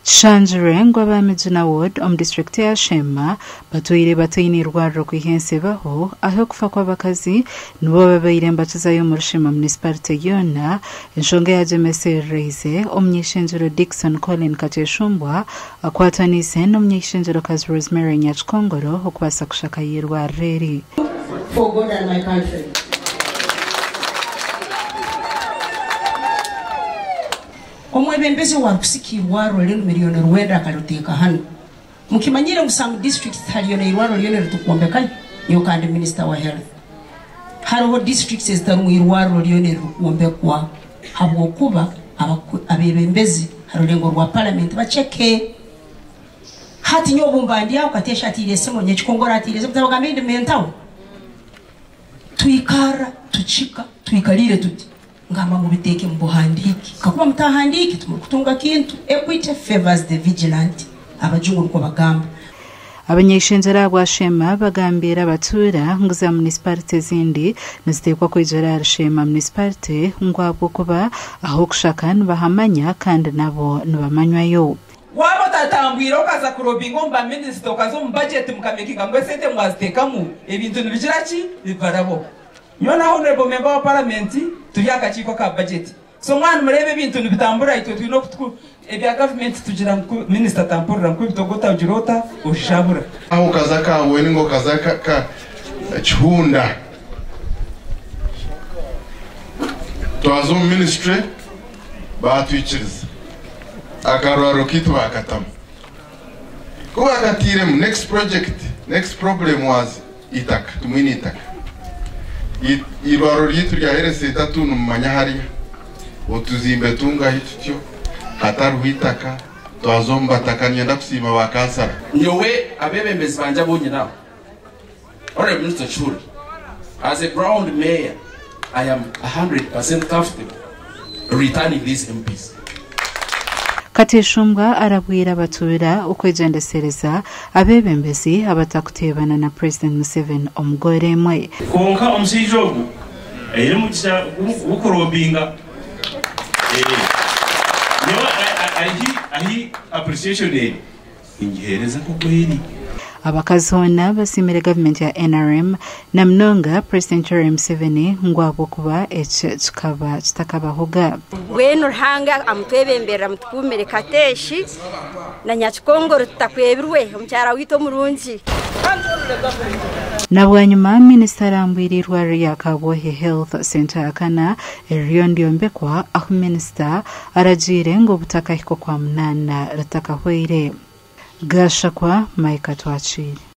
Shanjure ngw'abamijuna ward district ya Shema batuire batayinirwarro kwihensebaho aho kufa kw'abakazi nibo babaire mbatuzayo mu Rushema municipality yona enshonga ya Jemese Reise omnyeshenjero Dickson Colin Kateshumbwa akwatanise n'omnyeshenjero kazi Rosemary Nyachkongoro okubasa kushakayirwa reri for God and my country. Omwebembezi wa kusikirwa role miliyoni ruwenda kaluteka hano mukimanyire musangu district haliyo irwaro lyone rutukombekanye yo kandi minister wa health hariho districts ezitaru irwaro lyone rukombekwa habwo kuba abebembezi harulengo rwa parliament bacheke hati nyo bumbandi yao katesha atirese monye chikongora atirese butabagamende mentawo tuikara tuchika tuikalire tuti ngamba mubiteke mbuhandiki kakuba mutahandiki tumukutunga kintu equity favors the vigilant abajungu ko bagamba abanyeshenjera bwa Shema bagambira batura nguza municipality zindi nizitekwa kwijera Shema municipality ngwabwo kuba aho kushakana bahamanya kandi nabo nibamanywayo waba tatambwira okaza kurobingo mba minister okazo mu budget mukamekinga ngwe sente mwazitekamu ebintu nibijiraki bivarabo Nyona honorable member of parliament tuyaka chiko ka budget. So mwana murebe bintu nibitambura ito twino kutuku ebya government tugira minister tampura nko bitogota ujirota ushabura. Aho kazaka weningo kazaka ka chunda. Twazo ministry batwikiriza. Akarwaro kitu akatam. Kuba katire mu next project, next problem was itaka, tumwini itaka. Irwaro ryitu rya RC3 numanya hari otuzimbe tunga hityo hataruhitaka twazomba takanyenda kusima bakasara nyowe abebembezi banja bonye nawo ore minister Churi as a ground mayor I am 100% comfortable returning these MPs Kateshumbwa arabwira batura ukwejendesereza abebembezi abatakutebana na President Museveni omugore mwe konka omusijogu ere mukisha ukurobinga ahi appreciation ingihereza kugweri abakazona basimire government ya NRM na mnonga President Museveni ngwabo kuba ekikaba kitakabahoga weno hanga amutwebembera mutukumere Kateshi na Nyachkongoro tutakwebirwe omukyara wito murungi Nabwanyuma minister ambwirirwa ya Kabohe Health Center akana eriondombekwa aho minister arajire ngo butaka hiko kwa mnana rataka hoire Gashakwa Maika Twachiri